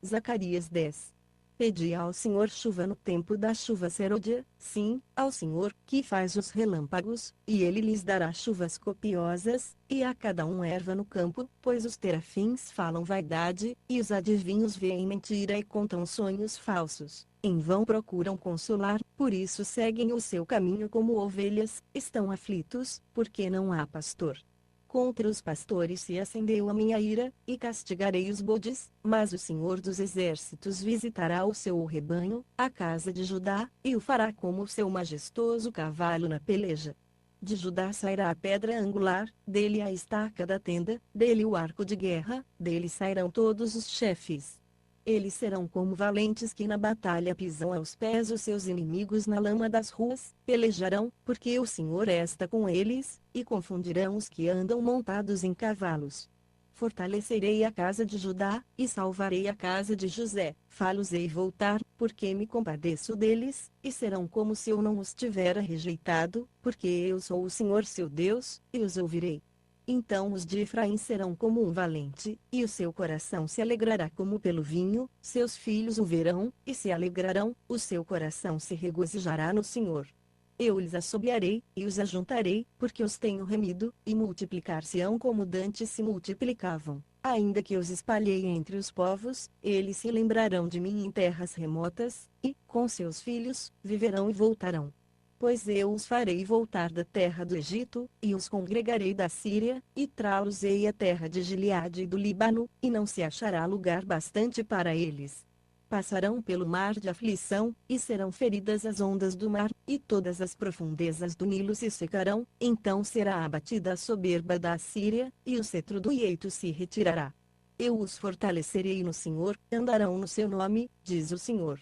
Zacarias 10. Pedi ao Senhor chuva no tempo da chuva serôdia, sim, ao Senhor, que faz os relâmpagos, e ele lhes dará chuvas copiosas, e a cada um erva no campo, pois os terafins falam vaidade, e os adivinhos veem mentira e contam sonhos falsos. Em vão procuram consolar, por isso seguem o seu caminho como ovelhas, estão aflitos, porque não há pastor. Contra os pastores se acendeu a minha ira, e castigarei os bodes, mas o Senhor dos Exércitos visitará o seu rebanho, a casa de Judá, e o fará como o seu majestoso cavalo na peleja. De Judá sairá a pedra angular, dele a estaca da tenda, dele o arco de guerra, dele sairão todos os chefes. Eles serão como valentes que na batalha pisam aos pés os seus inimigos na lama das ruas, pelejarão, porque o Senhor está com eles, e confundirão os que andam montados em cavalos. Fortalecerei a casa de Judá, e salvarei a casa de José, fá-los-ei voltar, porque me compadeço deles, e serão como se eu não os tivera rejeitado, porque eu sou o Senhor seu Deus, e os ouvirei. Então os de Efraim serão como um valente, e o seu coração se alegrará como pelo vinho, seus filhos o verão, e se alegrarão, o seu coração se regozijará no Senhor. Eu lhes assobiarei, e os ajuntarei, porque os tenho remido, e multiplicar-se-ão como dantes se multiplicavam. Ainda que os espalhei entre os povos, eles se lembrarão de mim em terras remotas, e, com seus filhos, viverão e voltarão. Pois eu os farei voltar da terra do Egito, e os congregarei da Síria, e trá-los-ei à terra de Gileade e do Líbano, e não se achará lugar bastante para eles. Passarão pelo mar de aflição, e serão feridas as ondas do mar, e todas as profundezas do Nilo se secarão, então será abatida a soberba da Assíria, e o cetro do Ieito se retirará. Eu os fortalecerei no Senhor, andarão no seu nome, diz o Senhor.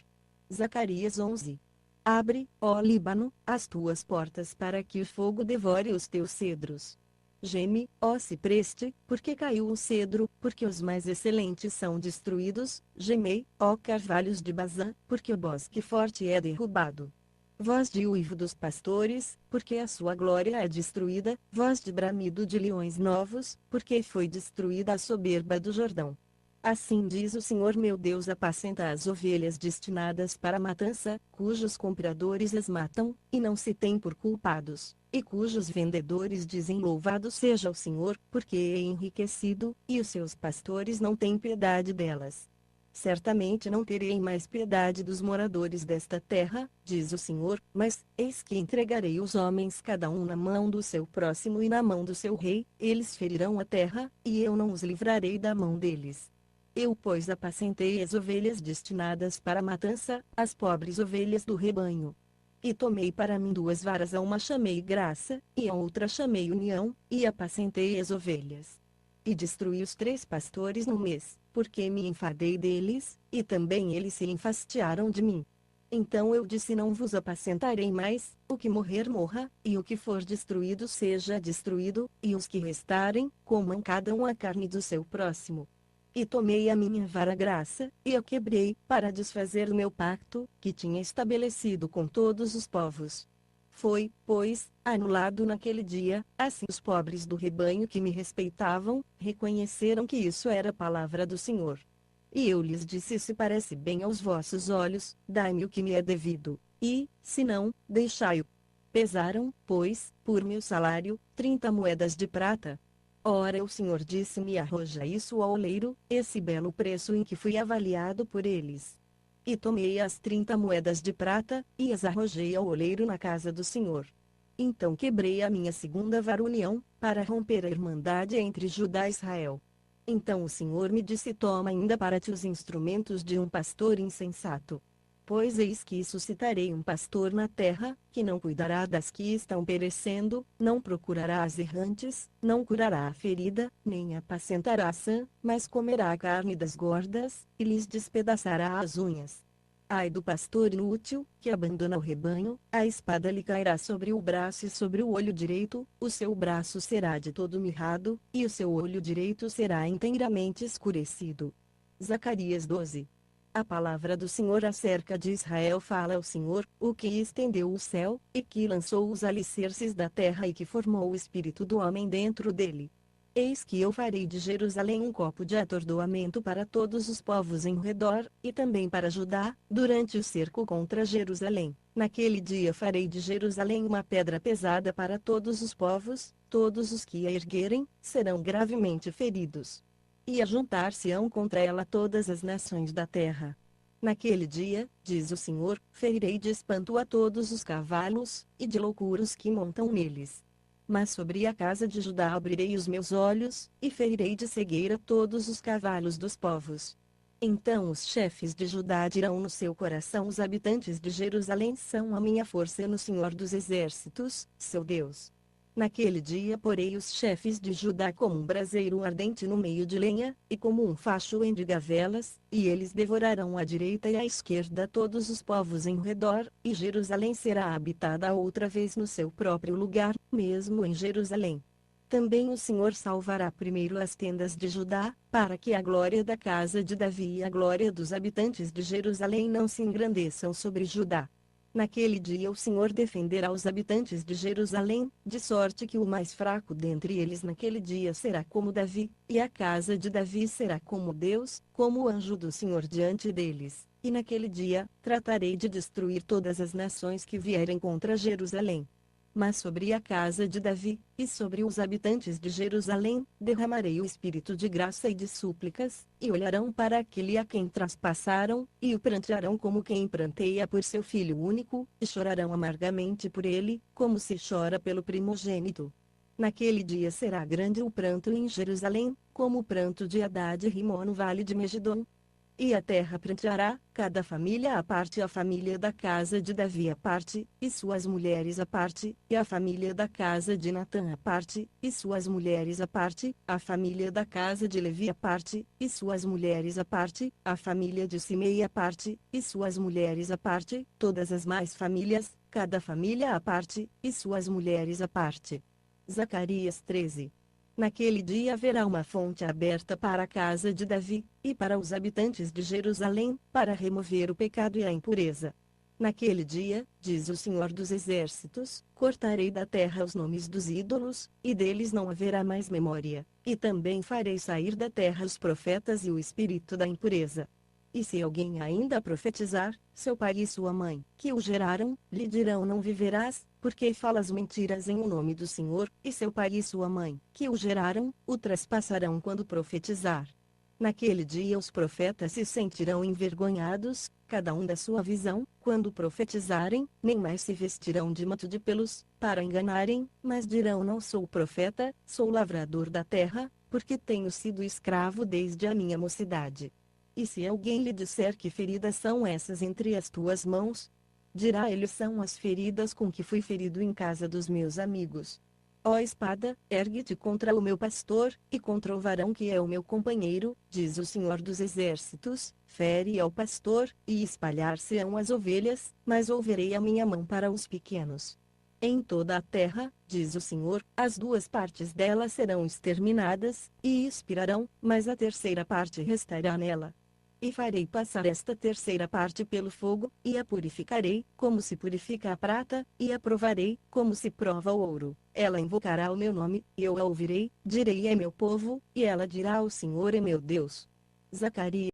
Zacarias 11. Abre, ó Líbano, as tuas portas para que o fogo devore os teus cedros. Geme, ó cipreste, porque caiu o cedro, porque os mais excelentes são destruídos. Gemei, ó carvalhos de Bazã, porque o bosque forte é derrubado. Voz de uivo dos pastores, porque a sua glória é destruída. Voz de bramido de leões novos, porque foi destruída a soberba do Jordão. Assim diz o Senhor meu Deus: apacenta as ovelhas destinadas para a matança, cujos compradores as matam, e não se têm por culpados, e cujos vendedores dizem: louvado seja o Senhor, porque é enriquecido, e os seus pastores não têm piedade delas. Certamente não terei mais piedade dos moradores desta terra, diz o Senhor, mas, eis que entregarei os homens cada um na mão do seu próximo e na mão do seu rei, eles ferirão a terra, e eu não os livrarei da mão deles. Eu, pois, apacentei as ovelhas destinadas para a matança, as pobres ovelhas do rebanho. E tomei para mim 2 varas, a uma chamei graça, e a outra chamei união, e apacentei as ovelhas. E destruí os 3 pastores no mês, porque me enfadei deles, e também eles se enfastiaram de mim. Então eu disse: não vos apacentarei mais, o que morrer morra, e o que for destruído seja destruído, e os que restarem, comam cada um a carne do seu próximo. E tomei a minha vara graça, e a quebrei, para desfazer o meu pacto, que tinha estabelecido com todos os povos. Foi, pois, anulado naquele dia. Assim os pobres do rebanho que me respeitavam, reconheceram que isso era a palavra do Senhor. E eu lhes disse: se parece bem aos vossos olhos, dai-me o que me é devido, e, se não, deixai-o. Pesaram, pois, por meu salário, 30 moedas de prata. Ora o Senhor disse-me: arroja isso ao oleiro, esse belo preço em que fui avaliado por eles. E tomei as 30 moedas de prata, e as arrojei ao oleiro na casa do Senhor. Então quebrei a minha segunda vara união, para romper a irmandade entre Judá e Israel. Então o Senhor me disse: toma ainda para ti os instrumentos de um pastor insensato. Pois eis que suscitarei um pastor na terra, que não cuidará das que estão perecendo, não procurará as errantes, não curará a ferida, nem apacentará a sã, mas comerá a carne das gordas, e lhes despedaçará as unhas. Ai do pastor inútil, que abandona o rebanho, a espada lhe cairá sobre o braço e sobre o olho direito, o seu braço será de todo mirrado, e o seu olho direito será inteiramente escurecido. Zacarias 12. A palavra do Senhor acerca de Israel. Fala o Senhor, o que estendeu o céu, e que lançou os alicerces da terra, e que formou o espírito do homem dentro dele. Eis que eu farei de Jerusalém um copo de atordoamento para todos os povos em redor, e também para Judá, durante o cerco contra Jerusalém. Naquele dia farei de Jerusalém uma pedra pesada para todos os povos, todos os que a erguerem, serão gravemente feridos. E ajuntar-se-ão contra ela todas as nações da terra. Naquele dia, diz o Senhor, ferirei de espanto a todos os cavalos, e de loucura os que montam neles. Mas sobre a casa de Judá abrirei os meus olhos, e ferirei de cegueira todos os cavalos dos povos. Então os chefes de Judá dirão no seu coração: os habitantes de Jerusalém são a minha força no Senhor dos exércitos, seu Deus. Naquele dia porei os chefes de Judá como um braseiro ardente no meio de lenha, e como um facho entre gavelas, e eles devorarão à direita e à esquerda todos os povos em redor, e Jerusalém será habitada outra vez no seu próprio lugar, mesmo em Jerusalém. Também o Senhor salvará primeiro as tendas de Judá, para que a glória da casa de Davi e a glória dos habitantes de Jerusalém não se engrandeçam sobre Judá. Naquele dia o Senhor defenderá os habitantes de Jerusalém, de sorte que o mais fraco dentre eles naquele dia será como Davi, e a casa de Davi será como Deus, como o anjo do Senhor diante deles. E naquele dia, tratarei de destruir todas as nações que vierem contra Jerusalém. Mas sobre a casa de Davi, e sobre os habitantes de Jerusalém, derramarei o espírito de graça e de súplicas, e olharão para aquele a quem traspassaram, e o prantearão como quem pranteia por seu filho único, e chorarão amargamente por ele, como se chora pelo primogênito. Naquele dia será grande o pranto em Jerusalém, como o pranto de Hadad e Rimon no vale de Megidom. E a terra pranteará, cada família à parte, a família da casa de Davi à parte, e suas mulheres à parte, e a família da casa de Natã à parte, e suas mulheres à parte, a família da casa de Levi à parte, e suas mulheres à parte, a família de Simei à parte, e suas mulheres à parte, todas as mais famílias, cada família à parte, e suas mulheres à parte. Zacarias 13. Naquele dia haverá uma fonte aberta para a casa de Davi, e para os habitantes de Jerusalém, para remover o pecado e a impureza. Naquele dia, diz o Senhor dos Exércitos, cortarei da terra os nomes dos ídolos, e deles não haverá mais memória, e também farei sair da terra os profetas e o espírito da impureza. E se alguém ainda profetizar, seu pai e sua mãe, que o geraram, lhe dirão: não viverás, porque falas mentiras em o nome do Senhor, e seu pai e sua mãe, que o geraram, o traspassarão quando profetizar. Naquele dia os profetas se sentirão envergonhados, cada um da sua visão, quando profetizarem, nem mais se vestirão de manto de pelos, para enganarem, mas dirão: não sou profeta, sou lavrador da terra, porque tenho sido escravo desde a minha mocidade. E se alguém lhe disser: que feridas são essas entre as tuas mãos? Dirá ele: são as feridas com que fui ferido em casa dos meus amigos. Ó espada, ergue-te contra o meu pastor, e contra o varão que é o meu companheiro, diz o Senhor dos Exércitos, fere ao pastor, e espalhar-se-ão as ovelhas, mas volverei a minha mão para os pequenos. Em toda a terra, diz o Senhor, as duas partes dela serão exterminadas, e expirarão, mas a terceira parte restará nela. E farei passar esta terceira parte pelo fogo, e a purificarei, como se purifica a prata, e a provarei, como se prova o ouro. Ela invocará o meu nome, e eu a ouvirei, direi: é meu povo, e ela dirá: o Senhor é meu Deus. Zacarias